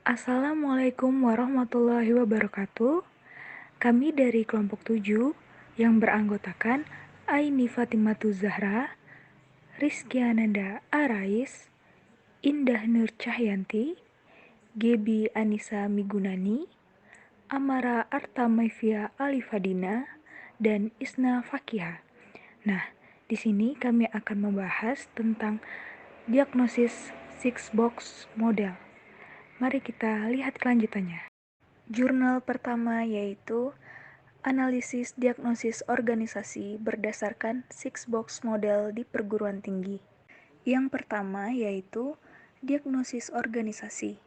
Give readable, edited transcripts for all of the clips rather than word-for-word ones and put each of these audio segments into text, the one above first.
Assalamualaikum warahmatullahi wabarakatuh. Kami dari kelompok 7 yang beranggotakan Aini Fatimatu Zahra, Rizky Ananda Arais, Indah Nur Cahyanti, Gebi Anissa Migunani, Amara Arta Maivia Alifadina, dan Isna Fakiha. Nah, di sini kami akan membahas tentang diagnosis six box model. Mari kita lihat kelanjutannya. Jurnal pertama yaitu Analisis Diagnosis Organisasi berdasarkan Six Box Model di Perguruan Tinggi. Yang pertama yaitu Diagnosis Organisasi.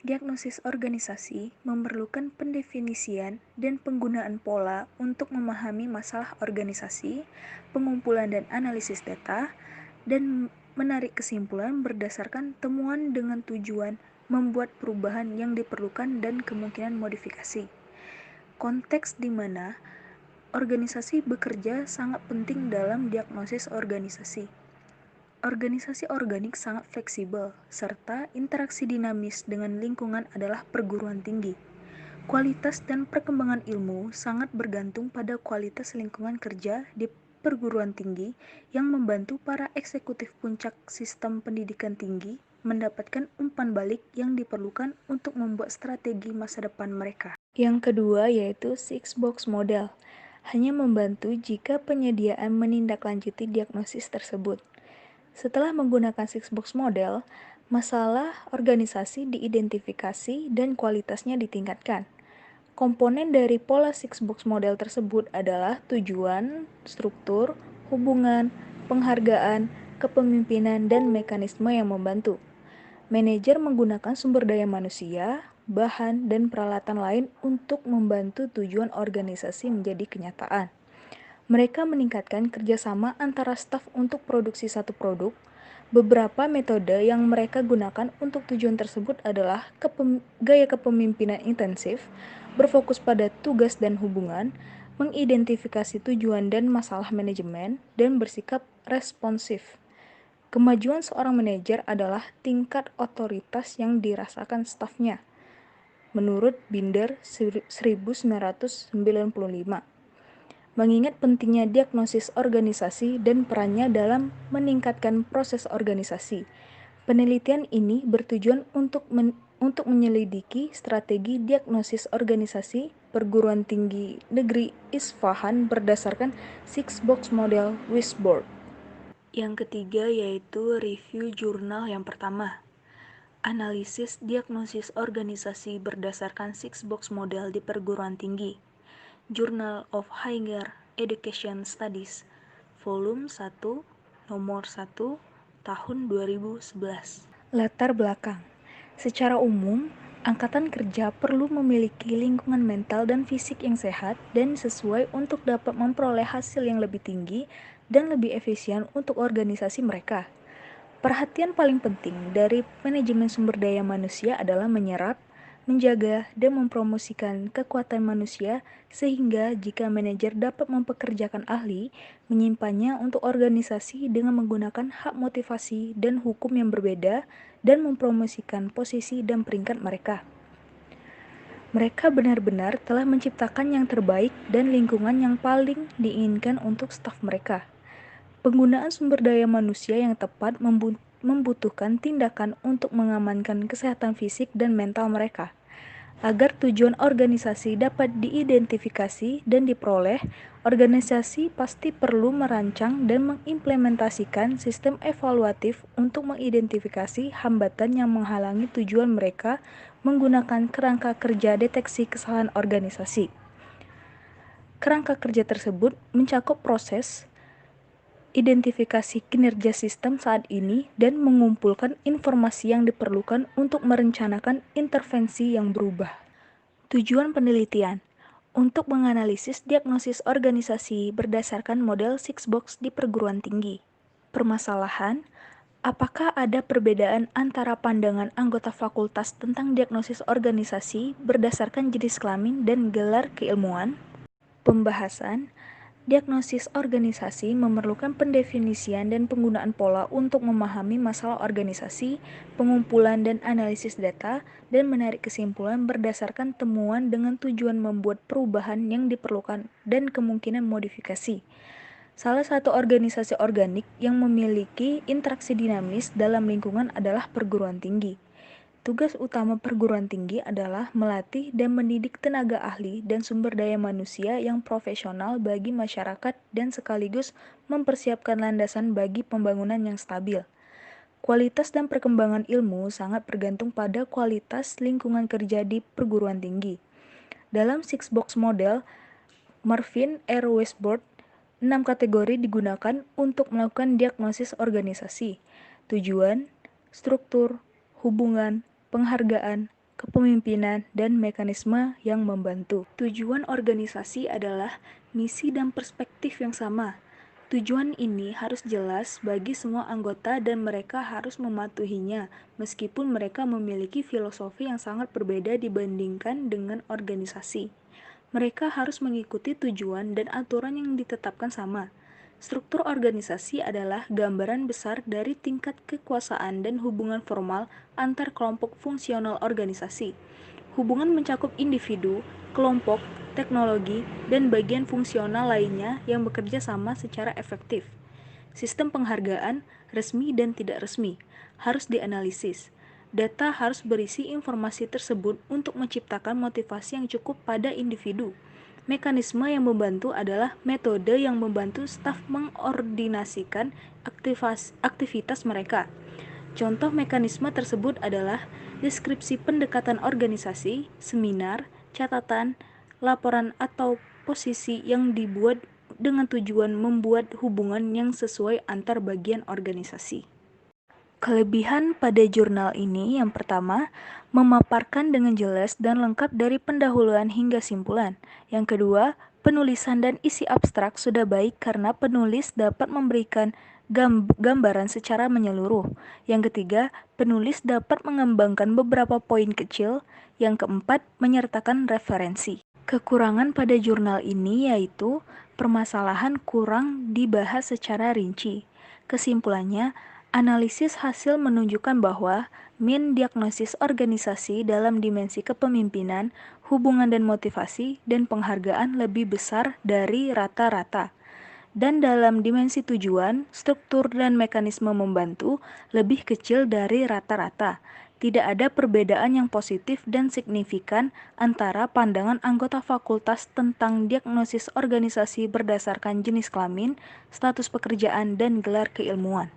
Diagnosis organisasi memerlukan pendefinisian dan penggunaan pola untuk memahami masalah organisasi, pengumpulan dan analisis data, dan menarik kesimpulan berdasarkan temuan dengan tujuan membuat perubahan yang diperlukan dan kemungkinan modifikasi. Konteks di mana organisasi bekerja sangat penting dalam diagnosis organisasi. Organisasi organik sangat fleksibel, serta interaksi dinamis dengan lingkungan adalah perguruan tinggi. Kualitas dan perkembangan ilmu sangat bergantung pada kualitas lingkungan kerja di perguruan tinggi yang membantu para eksekutif puncak sistem pendidikan tinggi mendapatkan umpan balik yang diperlukan untuk membuat strategi masa depan mereka. Yang kedua yaitu Six Box Model, hanya membantu jika penyediaan menindaklanjuti diagnosis tersebut. Setelah menggunakan Six Box Model, masalah organisasi diidentifikasi dan kualitasnya ditingkatkan. Komponen dari pola Six Box Model tersebut adalah tujuan, struktur, hubungan, penghargaan, kepemimpinan, dan mekanisme yang membantu. Manajer menggunakan sumber daya manusia, bahan, dan peralatan lain untuk membantu tujuan organisasi menjadi kenyataan. Mereka meningkatkan kerjasama antara staf untuk produksi satu produk. Beberapa metode yang mereka gunakan untuk tujuan tersebut adalah gaya kepemimpinan intensif, berfokus pada tugas dan hubungan, mengidentifikasi tujuan dan masalah manajemen, dan bersikap responsif. Kemajuan seorang manajer adalah tingkat otoritas yang dirasakan stafnya, menurut Binder 1995. Mengingat pentingnya diagnosis organisasi dan perannya dalam meningkatkan proses organisasi. Penelitian ini bertujuan untuk menyelidiki strategi diagnosis organisasi perguruan tinggi negeri Isfahan berdasarkan Six Box Model Wisborne. Yang ketiga yaitu review jurnal yang pertama. Analisis diagnosis organisasi berdasarkan Six Box Model di perguruan tinggi. Journal of Higher Education Studies, volume 1, nomor 1, tahun 2011. Latar belakang. Secara umum, angkatan kerja perlu memiliki lingkungan mental dan fisik yang sehat dan sesuai untuk dapat memperoleh hasil yang lebih tinggi dan lebih efisien untuk organisasi mereka. Perhatian paling penting dari manajemen sumber daya manusia adalah menyerap, menjaga, dan mempromosikan kekuatan manusia sehingga jika manajer dapat mempekerjakan ahli, menyimpannya untuk organisasi dengan menggunakan hak motivasi dan hukum yang berbeda dan mempromosikan posisi dan peringkat mereka. Mereka benar-benar telah menciptakan yang terbaik dan lingkungan yang paling diinginkan untuk staf mereka. Penggunaan sumber daya manusia yang tepat membutuhkan tindakan untuk mengamankan kesehatan fisik dan mental mereka. Agar tujuan organisasi dapat diidentifikasi dan diperoleh, organisasi pasti perlu merancang dan mengimplementasikan sistem evaluatif untuk mengidentifikasi hambatan yang menghalangi tujuan mereka menggunakan kerangka kerja deteksi kesalahan organisasi. Kerangka kerja tersebut mencakup proses identifikasi kinerja sistem saat ini dan mengumpulkan informasi yang diperlukan untuk merencanakan intervensi yang berubah. Tujuan penelitian untuk menganalisis diagnosis organisasi berdasarkan model Six Box di perguruan tinggi. Permasalahan, apakah ada perbedaan antara pandangan anggota fakultas tentang diagnosis organisasi berdasarkan jenis kelamin dan gelar keilmuan? Pembahasan, Diagnosis organisasi memerlukan pendefinisian dan penggunaan pola untuk memahami masalah organisasi, pengumpulan dan analisis data, dan menarik kesimpulan berdasarkan temuan dengan tujuan membuat perubahan yang diperlukan dan kemungkinan modifikasi. Salah satu organisasi organik yang memiliki interaksi dinamis dalam lingkungan adalah perguruan tinggi. Tugas utama perguruan tinggi adalah melatih dan mendidik tenaga ahli dan sumber daya manusia yang profesional bagi masyarakat dan sekaligus mempersiapkan landasan bagi pembangunan yang stabil. Kualitas dan perkembangan ilmu sangat bergantung pada kualitas lingkungan kerja di perguruan tinggi. Dalam Six Box Model, Marvin R. Westbrook, 6 kategori digunakan untuk melakukan diagnosis organisasi: tujuan, struktur, hubungan, penghargaan, kepemimpinan, dan mekanisme yang membantu. Tujuan organisasi adalah misi dan perspektif yang sama. Tujuan ini harus jelas bagi semua anggota dan mereka harus mematuhinya, meskipun mereka memiliki filosofi yang sangat berbeda dibandingkan dengan organisasi. Mereka harus mengikuti tujuan dan aturan yang ditetapkan sama. Struktur organisasi adalah gambaran besar dari tingkat kekuasaan dan hubungan formal antar kelompok fungsional organisasi. Hubungan mencakup individu, kelompok, teknologi, dan bagian fungsional lainnya yang bekerja sama secara efektif. Sistem penghargaan, resmi dan tidak resmi, harus dianalisis. Data harus berisi informasi tersebut untuk menciptakan motivasi yang cukup pada individu. Mekanisme yang membantu adalah metode yang membantu staf mengordinasikan aktivitas mereka. Contoh mekanisme tersebut adalah deskripsi pendekatan organisasi, seminar, catatan, laporan atau posisi yang dibuat dengan tujuan membuat hubungan yang sesuai antar bagian organisasi. Kelebihan pada jurnal ini yang pertama, memaparkan dengan jelas dan lengkap dari pendahuluan hingga simpulan. Yang kedua, penulisan dan isi abstrak sudah baik karena penulis dapat memberikan gambaran secara menyeluruh. Yang ketiga, penulis dapat mengembangkan beberapa poin kecil. Yang keempat, menyertakan referensi. Kekurangan pada jurnal ini yaitu permasalahan kurang dibahas secara rinci. Kesimpulannya, analisis hasil menunjukkan bahwa min diagnosis organisasi dalam dimensi kepemimpinan, hubungan dan motivasi, dan penghargaan lebih besar dari rata-rata. Dan dalam dimensi tujuan, struktur dan mekanisme membantu lebih kecil dari rata-rata. Tidak ada perbedaan yang positif dan signifikan antara pandangan anggota fakultas tentang diagnosis organisasi berdasarkan jenis kelamin, status pekerjaan, dan gelar keilmuan.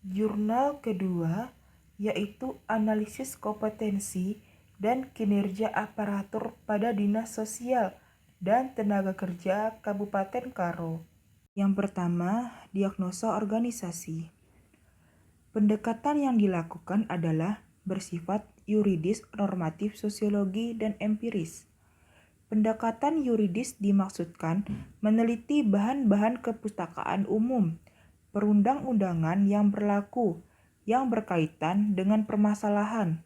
Jurnal kedua yaitu analisis kompetensi dan kinerja aparatur pada Dinas Sosial dan Tenaga Kerja Kabupaten Karo. Yang pertama, diagnosa organisasi. Pendekatan yang dilakukan adalah bersifat yuridis, normatif, sosiologi, dan empiris. Pendekatan yuridis dimaksudkan meneliti bahan-bahan kepustakaan umum, perundang-undangan yang berlaku, yang berkaitan dengan permasalahan.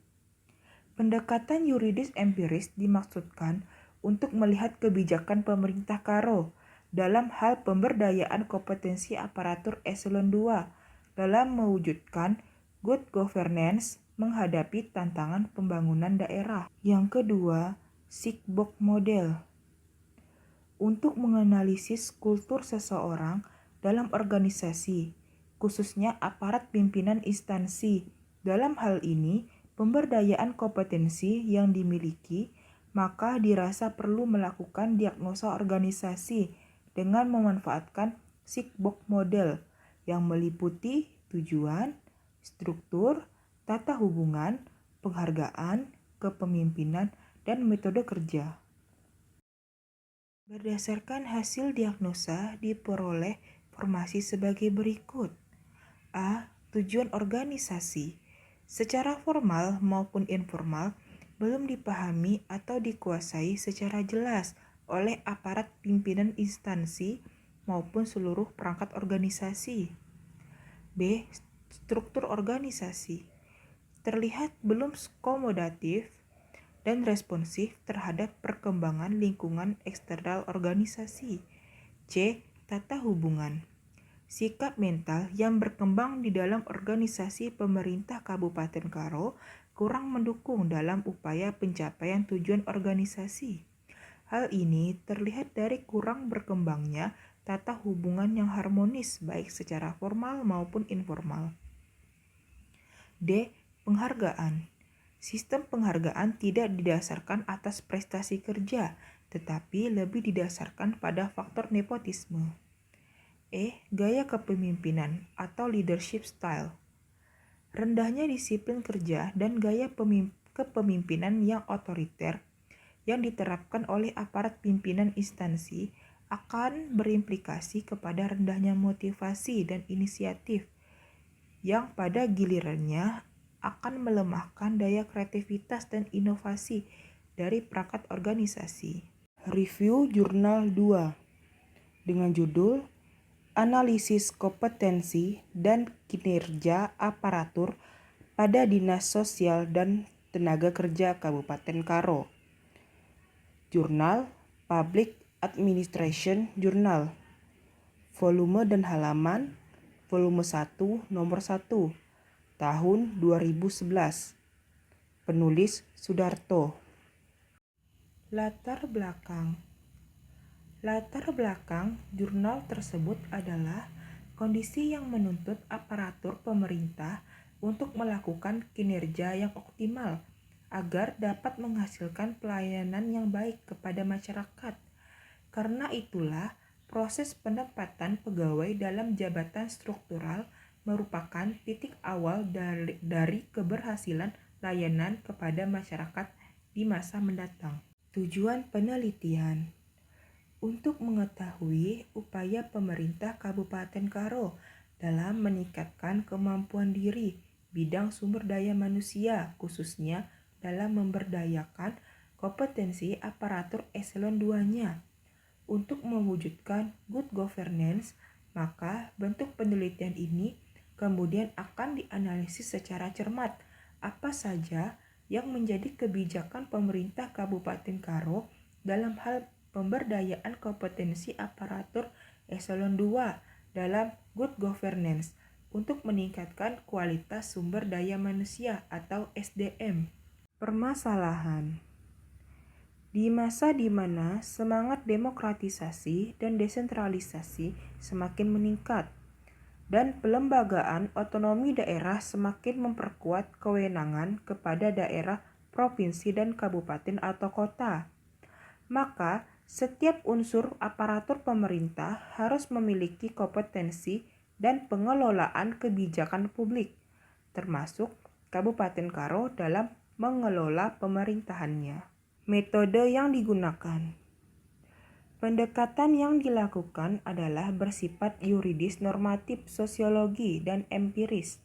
Pendekatan yuridis empiris dimaksudkan untuk melihat kebijakan pemerintah Karo dalam hal pemberdayaan kompetensi aparatur eselon 2 dalam mewujudkan good governance menghadapi tantangan pembangunan daerah. Yang kedua, Six-Box Model. Untuk menganalisis kultur seseorang dalam organisasi, khususnya aparat pimpinan instansi. Dalam hal ini, pemberdayaan kompetensi yang dimiliki, maka dirasa perlu melakukan diagnosa organisasi dengan memanfaatkan Six-Box Model yang meliputi tujuan, struktur, tata hubungan, penghargaan, kepemimpinan, dan metode kerja. Berdasarkan hasil diagnosa diperoleh informasi sebagai berikut. A. Tujuan organisasi. Secara formal maupun informal belum dipahami atau dikuasai secara jelas oleh aparat pimpinan instansi maupun seluruh perangkat organisasi. B. Struktur organisasi. Terlihat belum komodatif dan responsif terhadap perkembangan lingkungan eksternal organisasi. C. tata hubungan. Sikap mental yang berkembang di dalam organisasi pemerintah Kabupaten Karo kurang mendukung dalam upaya pencapaian tujuan organisasi. Hal ini terlihat dari kurang berkembangnya tata hubungan yang harmonis baik secara formal maupun informal. D. Penghargaan. Sistem penghargaan tidak didasarkan atas prestasi kerja, tetapi lebih didasarkan pada faktor nepotisme. Gaya kepemimpinan atau leadership style. Rendahnya disiplin kerja dan gaya kepemimpinan yang otoriter yang diterapkan oleh aparat pimpinan instansi akan berimplikasi kepada rendahnya motivasi dan inisiatif yang pada gilirannya akan melemahkan daya kreativitas dan inovasi dari perangkat organisasi. Review Jurnal 2 dengan judul Analisis Kompetensi dan Kinerja Aparatur pada Dinas Sosial dan Tenaga Kerja Kabupaten Karo. Jurnal Public Administration Journal. Volume dan halaman volume 1 nomor 1 tahun 2011. Penulis Sudarto. Latar belakang jurnal tersebut adalah kondisi yang menuntut aparatur pemerintah untuk melakukan kinerja yang optimal agar dapat menghasilkan pelayanan yang baik kepada masyarakat. Karena itulah, proses penempatan pegawai dalam jabatan struktural merupakan titik awal dari keberhasilan layanan kepada masyarakat di masa mendatang. Tujuan penelitian untuk mengetahui upaya pemerintah Kabupaten Karo dalam meningkatkan kemampuan diri bidang sumber daya manusia, khususnya dalam memberdayakan kompetensi aparatur eselon 2-nya. Untuk mewujudkan good governance, maka bentuk penelitian ini kemudian akan dianalisis secara cermat apa saja yang menjadi kebijakan pemerintah Kabupaten Karo dalam hal pemberdayaan kompetensi aparatur eselon 2 dalam good governance untuk meningkatkan kualitas sumber daya manusia atau SDM. Permasalahan. Di masa di mana semangat demokratisasi dan desentralisasi semakin meningkat dan pelembagaan otonomi daerah semakin memperkuat kewenangan kepada daerah, provinsi, dan kabupaten atau kota, maka setiap unsur aparatur pemerintah harus memiliki kompetensi dan pengelolaan kebijakan publik, termasuk Kabupaten Karo dalam mengelola pemerintahannya. Metode yang digunakan. Pendekatan yang dilakukan adalah bersifat yuridis, normatif, sosiologi, dan empiris.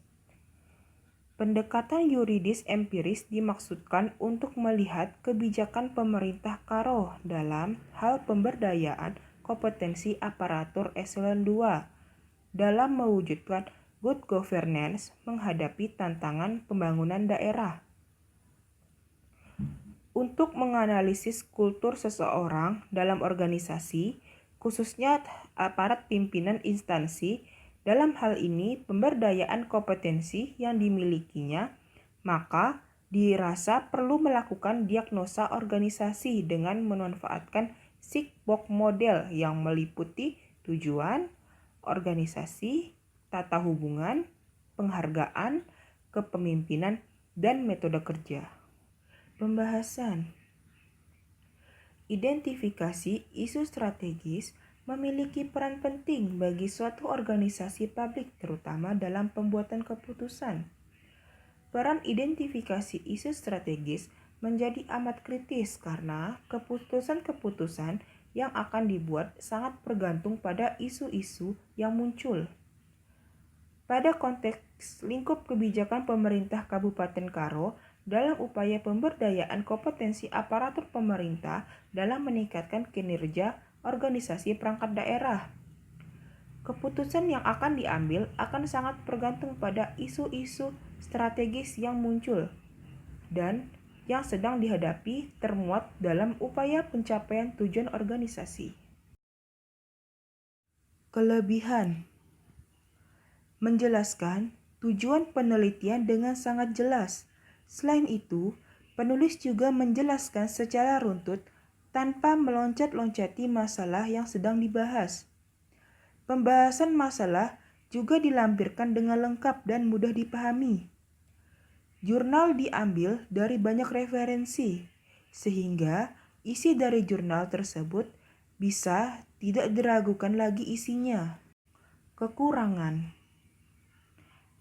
Pendekatan yuridis empiris dimaksudkan untuk melihat kebijakan pemerintah Karo dalam hal pemberdayaan kompetensi aparatur eselon 2 dalam mewujudkan good governance menghadapi tantangan pembangunan daerah. Untuk menganalisis kultur seseorang dalam organisasi, khususnya aparat pimpinan instansi, dalam hal ini pemberdayaan kompetensi yang dimilikinya, maka dirasa perlu melakukan diagnosa organisasi dengan memanfaatkan Sigbox model yang meliputi tujuan, organisasi, tata hubungan, penghargaan, kepemimpinan, dan metode kerja. Pembahasan. Identifikasi isu strategis memiliki peran penting bagi suatu organisasi publik, terutama dalam pembuatan keputusan. Peran identifikasi isu strategis menjadi amat kritis karena keputusan-keputusan yang akan dibuat sangat bergantung pada isu-isu yang muncul. Pada konteks lingkup kebijakan pemerintah Kabupaten Karo, dalam upaya pemberdayaan kompetensi aparatur pemerintah dalam meningkatkan kinerja organisasi perangkat daerah. Keputusan yang akan diambil akan sangat bergantung pada isu-isu strategis yang muncul dan yang sedang dihadapi termuat dalam upaya pencapaian tujuan organisasi. Kelebihan: menjelaskan tujuan penelitian dengan sangat jelas. Selain itu, penulis juga menjelaskan secara runtut tanpa meloncat-loncati masalah yang sedang dibahas. Pembahasan masalah juga dilampirkan dengan lengkap dan mudah dipahami. Jurnal diambil dari banyak referensi, sehingga isi dari jurnal tersebut bisa tidak diragukan lagi isinya. Kekurangan: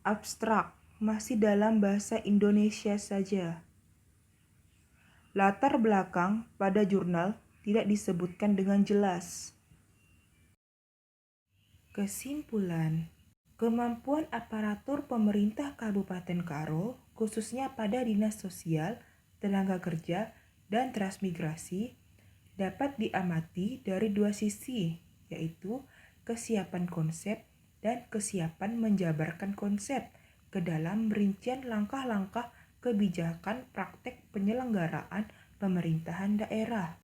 abstrak, masih dalam bahasa Indonesia saja. Latar belakang pada jurnal tidak disebutkan dengan jelas. Kesimpulan: kemampuan aparatur pemerintah Kabupaten Karo, khususnya pada Dinas Sosial, Tenaga Kerja, dan Transmigrasi, dapat diamati dari dua sisi, yaitu kesiapan konsep dan kesiapan menjabarkan konsep ke dalam rincian langkah-langkah kebijakan praktek penyelenggaraan pemerintahan daerah.